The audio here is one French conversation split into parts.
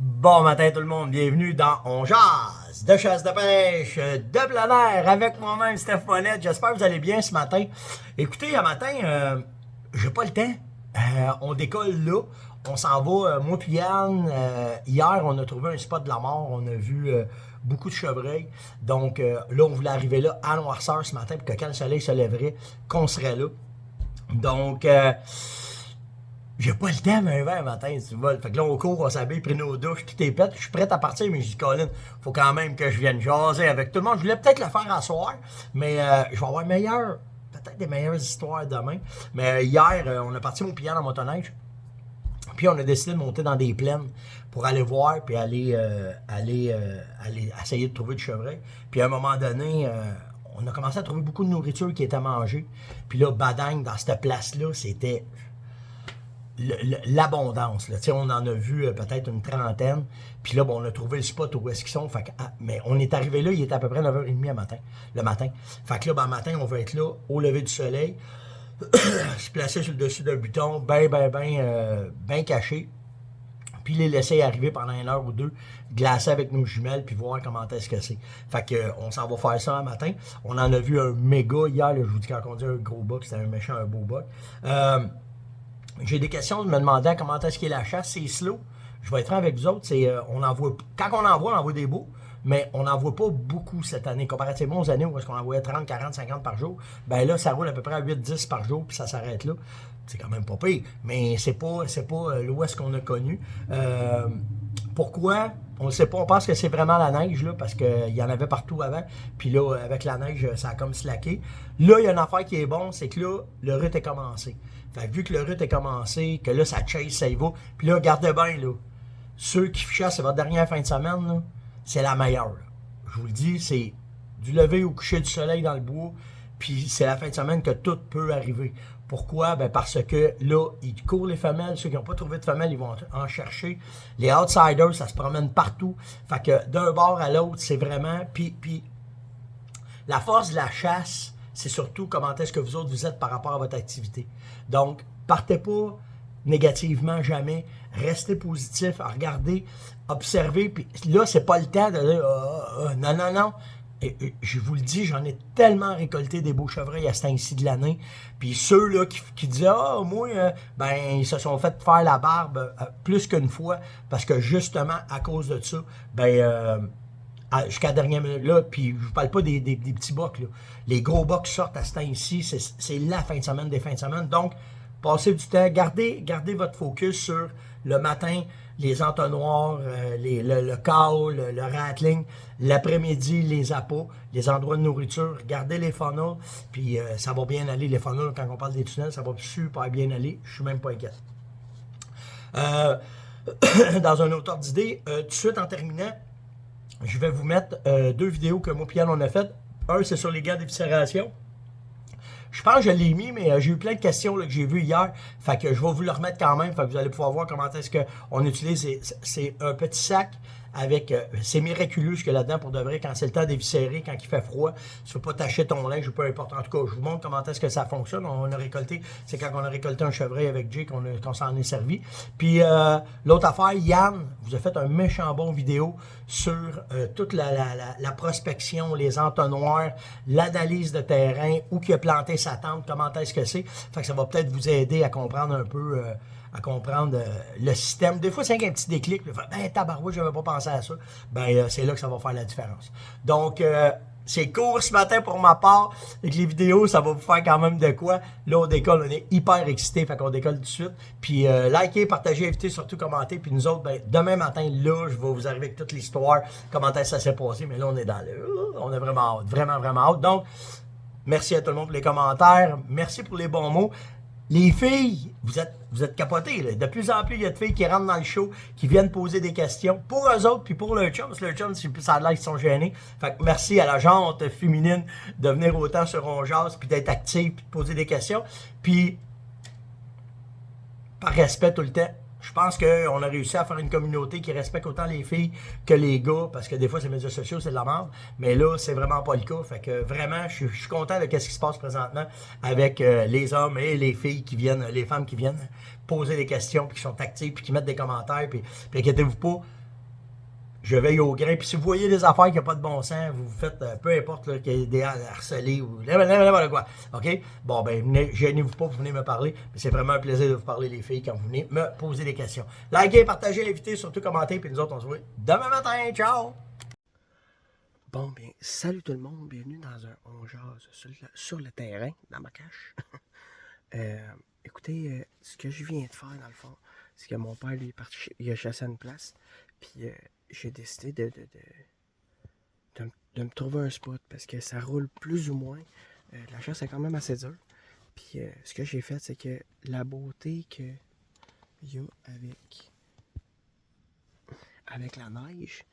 Bon matin tout le monde, bienvenue dans On Jase de chasse de pêche de plein air avec moi-même Steph Monette. J'espère que vous allez bien ce matin. Écoutez, un matin, j'ai pas le temps. On décolle là. On s'en va, moi puis Yann. Hier, on a trouvé un spot de la mort. On a vu beaucoup de chevreuils. Donc là, on voulait arriver là à noirceur ce matin pour que quand le soleil se lèverait, qu'on serait là. Donc, j'ai pas le temps d'un verre matin, tu vois. Fait que là, on court, on s'habille, pris nos douches, tout est prêt. Je suis prêt à partir, mais je dis, Colin, faut quand même que je vienne jaser avec tout le monde. Je voulais peut-être le faire à soir, mais je vais avoir peut-être des meilleures histoires demain. Mais hier, on a parti mon piano en motoneige. Puis on a décidé de monter dans des plaines pour aller voir, puis aller essayer de trouver du chevreuil. Puis à un moment donné, on a commencé à trouver beaucoup de nourriture qui était mangée. Puis là, badagne, dans cette place-là, c'était l'abondance. Là. On en a vu peut-être une trentaine. Puis là, bon, on a trouvé le spot où est-ce qu'ils sont. Fait que, mais on est arrivé là, il était à peu près 9h30 le matin. Fait que là, ben, matin, on va être là, au lever du soleil, se placer sur le dessus d'un buton, bien caché. Puis les laisser arriver pendant une heure ou deux, glacer avec nos jumelles, puis voir comment est-ce que c'est. Fait que on s'en va faire ça un matin. On en a vu un méga hier, là, je vous dis quand on dit un gros buck, c'était un beau buck. J'ai des questions, je me demandais comment est-ce qu'est la chasse, c'est slow. Je vais être franc avec vous autres, quand on envoie des beaux, mais on n'en voit pas beaucoup cette année, comparativement aux années où est-ce qu'on envoyait 30, 40, 50 par jour. Ben là, ça roule à peu près à 8, 10 par jour, puis ça s'arrête là. C'est quand même pas pire, mais c'est pas l'ouest qu'on a connu. Pourquoi? On ne sait pas, on pense que c'est vraiment la neige, là, parce qu'il y en avait partout avant. Puis là, avec la neige, ça a comme slacké. Là, il y a une affaire qui est bonne, c'est que là, le rut est commencé. Fait que vu que le rut est commencé, que là, ça chase, ça y va. Puis là, gardez bien, là. Ceux qui chassent, c'est votre dernière fin de semaine, là, c'est la meilleure. Là. Je vous le dis, c'est du lever au coucher du soleil dans le bois. Puis c'est la fin de semaine que tout peut arriver. Pourquoi? Ben parce que là, ils courent les femelles. Ceux qui n'ont pas trouvé de femelles, ils vont en chercher. Les outsiders, ça se promène partout. Fait que d'un bord à l'autre, c'est vraiment... Puis la force de la chasse, c'est surtout comment est-ce que vous autres vous êtes par rapport à votre activité. Donc, partez pas négativement jamais. Restez positif, regardez, observez. Puis là, c'est pas le temps de dire non. Et je vous le dis, j'en ai tellement récolté des beaux chevreuils à ce temps-ci de l'année. Puis ceux-là qui disent moi, ben, ils se sont fait faire la barbe plus qu'une fois. Parce que justement, à cause de ça, ben, jusqu'à la dernière minute, là, puis je vous parle pas des petits bocs, là. Les gros bocs sortent à ce temps-ci, c'est la fin de semaine des fins de semaine. Donc, passez du temps, gardez votre focus sur le matin, les entonnoirs, le call, le rattling, l'après-midi, les appâts, les endroits de nourriture, gardez les funnels, puis ça va bien aller, les funnels, quand on parle des tunnels, ça va super bien aller, je suis même pas inquiet. Dans un autre ordre d'idée, tout de suite en terminant, je vais vous mettre deux vidéos que moi et Yann on a faites. Un, c'est sur les gants d'éviscération. Je pense que je l'ai mis, mais j'ai eu plein de questions là, que j'ai vues hier. Fait que je vais vous le remettre quand même. Fait que vous allez pouvoir voir comment est-ce qu'on utilise. C'est un petit sac avec... c'est miraculeux ce qu'il y a là-dedans pour de vrai. Quand c'est le temps d'éviscérer, quand il fait froid, tu ne peux pas tacher ton linge ou peu importe. En tout cas, je vous montre comment est-ce que ça fonctionne. On a récolté... C'est quand on a récolté un chevreuil avec Jay qu'on s'en est servi. Puis l'autre affaire, Yann vous a fait un méchant bon vidéo sur toute la prospection, les entonnoirs, l'analyse de terrain, où qu'il a planté sa tente, comment est-ce que c'est. Fait que ça va peut-être vous aider à comprendre un peu... à comprendre le système. Des fois, c'est un petit déclic. Ben, tabarouette, je n'avais pas pensé à ça. Ben, c'est là que ça va faire la différence. Donc, c'est court ce matin pour ma part. Avec les vidéos, ça va vous faire quand même de quoi. Là, on décolle, on est hyper excités, fait qu'on décolle tout de suite. Puis, likez, partagez, invitez, surtout commentez. Puis nous autres, ben, demain matin, là, je vais vous arriver avec toute l'histoire, comment est-ce que ça s'est passé. Mais là, on est dans le... On est vraiment hâte, vraiment hâte. Donc, merci à tout le monde pour les commentaires. Merci pour les bons mots. Les filles, vous êtes capotés. Là. De plus en plus, il y a de filles qui rentrent dans le show, qui viennent poser des questions pour eux autres, puis pour leur chum. Parce que leur chum, ça a l'air qu'ils sont gênés. Fait que merci à la gente féminine de venir autant sur On Jase, puis d'être active, puis de poser des questions. Puis, par respect tout le temps, je pense qu'on a réussi à faire une communauté qui respecte autant les filles que les gars, parce que des fois, ces médias sociaux, c'est de la merde. Mais là, c'est vraiment pas le cas. Fait que vraiment, je suis content de ce qui se passe présentement avec les hommes et les filles qui viennent, les femmes qui viennent poser des questions, puis qui sont actives, puis qui mettent des commentaires. Puis inquiétez-vous pas, Je veille au grain. Puis si vous voyez des affaires qui n'ont pas de bon sens, vous faites, peu importe, là, qu'il y ait des harcelés ou n'importe quoi. OK? Bon, ben, venez, gênez-vous pas, vous venez me parler. C'est vraiment un plaisir de vous parler, les filles, quand vous venez me poser des questions. Likez, partagez, invitez, surtout commentez. Puis nous autres, on se voit demain matin. Ciao! Bon, bien, salut tout le monde. Bienvenue dans un On jase sur le terrain, dans ma cache. Écoutez, ce que je viens de faire, dans le fond, c'est que mon père, lui, est parti, il a chassé à une place. Puis j'ai décidé de me trouver un spot parce que ça roule plus ou moins. La chasse est quand même assez dure. Puis ce que j'ai fait, c'est que la beauté qu'il y a avec la neige,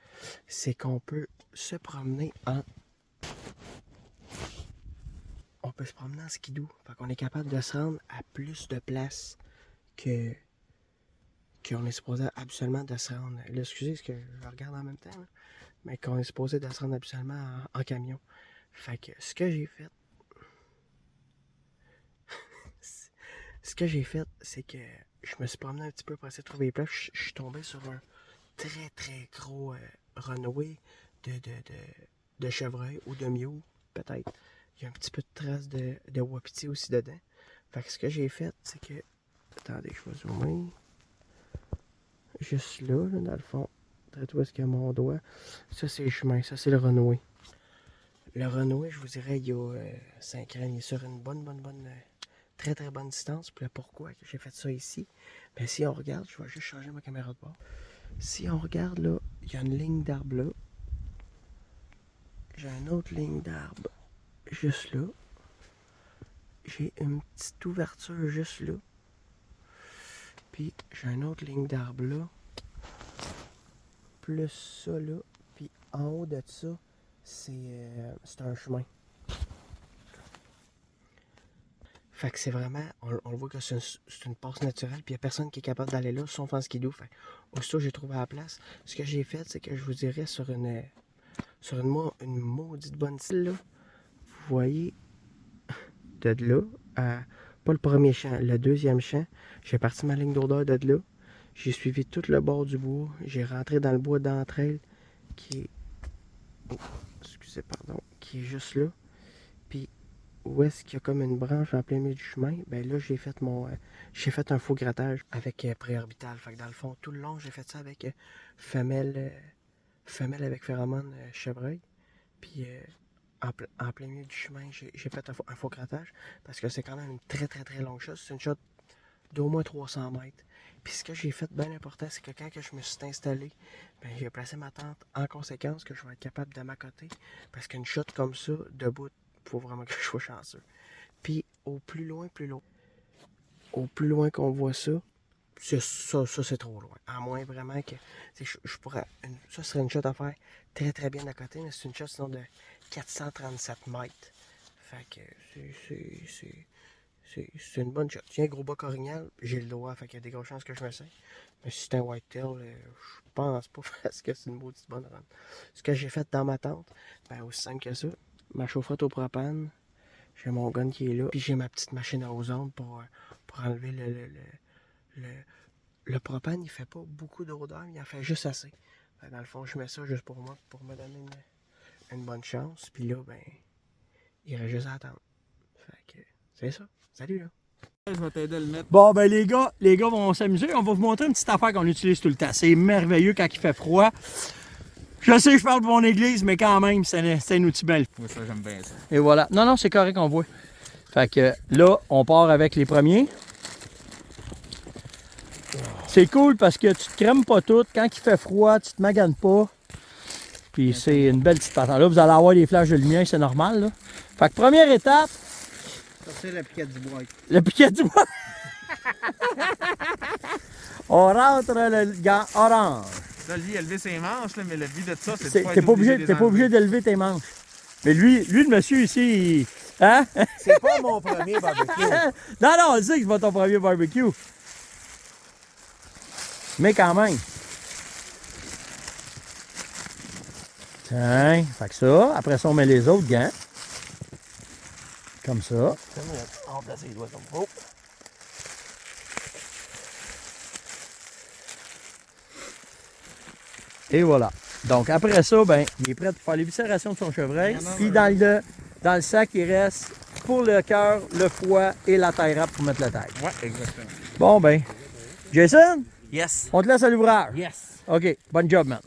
c'est qu'on peut se promener en skidoo. Fait qu'on est capable de se rendre à plus de places qu'on est supposé absolument de se rendre. Là, excusez ce que je regarde en même temps, là, mais qu'on est supposé de se rendre absolument en camion. Fait que ce que j'ai fait, c'est que je me suis promené un petit peu pour essayer de trouver les places. Je suis tombé sur un très très gros runway de chevreuil ou de miou, peut-être. Il y a un petit peu de traces de wapiti aussi dedans. Fait que ce que j'ai fait, c'est que... Attendez, je vais zoomer. Juste là, dans le fond. Où est-ce qu'il y a mon doigt? Ça, c'est le chemin. Ça, c'est le runway. Le runway, je vous dirais, il y a 5 ans. Il est sur une bonne, très très bonne distance. Puis là, pourquoi j'ai fait ça ici? Ben, si on regarde, je vais juste changer ma caméra de bord. Si on regarde là, il y a une ligne d'arbre là. J'ai une autre ligne d'arbre juste là. J'ai une petite ouverture juste là. Puis j'ai une autre ligne d'arbre là. Plus ça là. Puis en haut de ça, c'est un chemin. Fait que c'est vraiment, on le voit que c'est une passe naturelle, puis il n'y a personne qui est capable d'aller là, sauf en skidoo. Fait aussitôt j'ai trouvé la place, ce que j'ai fait, c'est que je vous dirais sur une maudite bonne style là, vous voyez, de là, pas le premier champ, le deuxième champ, j'ai parti ma ligne d'odeur de là, j'ai suivi tout le bord du bois, j'ai rentré dans le bois d'entre elles, qui est, qui est juste là, puis où est-ce qu'il y a comme une branche en plein milieu du chemin, ben là j'ai fait un faux grattage avec préorbital. Fait que dans le fond, tout le long, j'ai fait ça avec femelle avec phéromone chevreuil. Puis en plein milieu du chemin, j'ai fait un faux grattage parce que c'est quand même une très très très longue shot. C'est une shot d'au moins 300 mètres. Puis ce que j'ai fait bien important, c'est que quand je me suis installé, ben, j'ai placé ma tente en conséquence que je vais être capable de m'accoter. Parce qu'une shot comme ça, debout, il faut vraiment que je sois chanceux. Puis au plus loin qu'on voit ça, ça c'est trop loin. À moins vraiment que je pourrais. Ça serait une shot à faire très très bien à côté, mais c'est une shot sinon de 437 mètres. Fait que c'est une bonne shot. Tiens, gros bas corignal, j'ai le droit, fait qu'il y a des grosses chances que je me saigne. Mais si c'est un whitetail, je pense pas parce que c'est une maudite bonne run. Ce que j'ai fait dans ma tente, ben aussi simple que ça, ma chaufferette au propane, j'ai mon gun qui est là, puis j'ai ma petite machine à ozone pour enlever le propane. Il fait pas beaucoup d'odeur, mais il en fait juste assez. Fait, dans le fond, je mets ça juste pour moi, pour me donner une bonne chance. Puis là, ben, il reste juste à attendre. Fait que c'est ça. Salut là. Je vais t'aider à le mettre. Bon, ben les gars vont s'amuser. On va vous montrer une petite affaire qu'on utilise tout le temps. C'est merveilleux quand il fait froid. Je sais, je parle de mon église, mais quand même, c'est un outil belle. Oui, ça, j'aime bien ça. Et voilà. Non, c'est correct, on voit. Fait que là, on part avec les premiers. C'est cool parce que tu te crèmes pas tout. Quand il fait froid, tu te maganes pas. Puis c'est une belle petite patente. Là, vous allez avoir des flashs de lumière, c'est normal. Là. Fait que première étape. Ça, c'est la piquette du bois. La piquette du bois. On rentre le gant orange. Là, lui, il a levé ses manches, là, mais le but de ça, c'est de T'es pas obligé de lever tes manches. Mais lui, le monsieur ici, hein? C'est pas mon premier barbecue. Non, on le sait que c'est pas ton premier barbecue. Mais quand même. Tiens, fait que ça. Après ça, on met les autres gants. Comme ça. On place les doigts comme il faut. Et voilà. Donc après ça, ben, il est prêt pour faire l'éviscération de son chevreuil. Puis dans le sac, il reste pour le cœur, le foie et la taille rap pour mettre le tag. Ouais, exactement. Bon ben, Jason, Yes. on te laisse à l'ouvrage. Yes. OK, bonne job, man.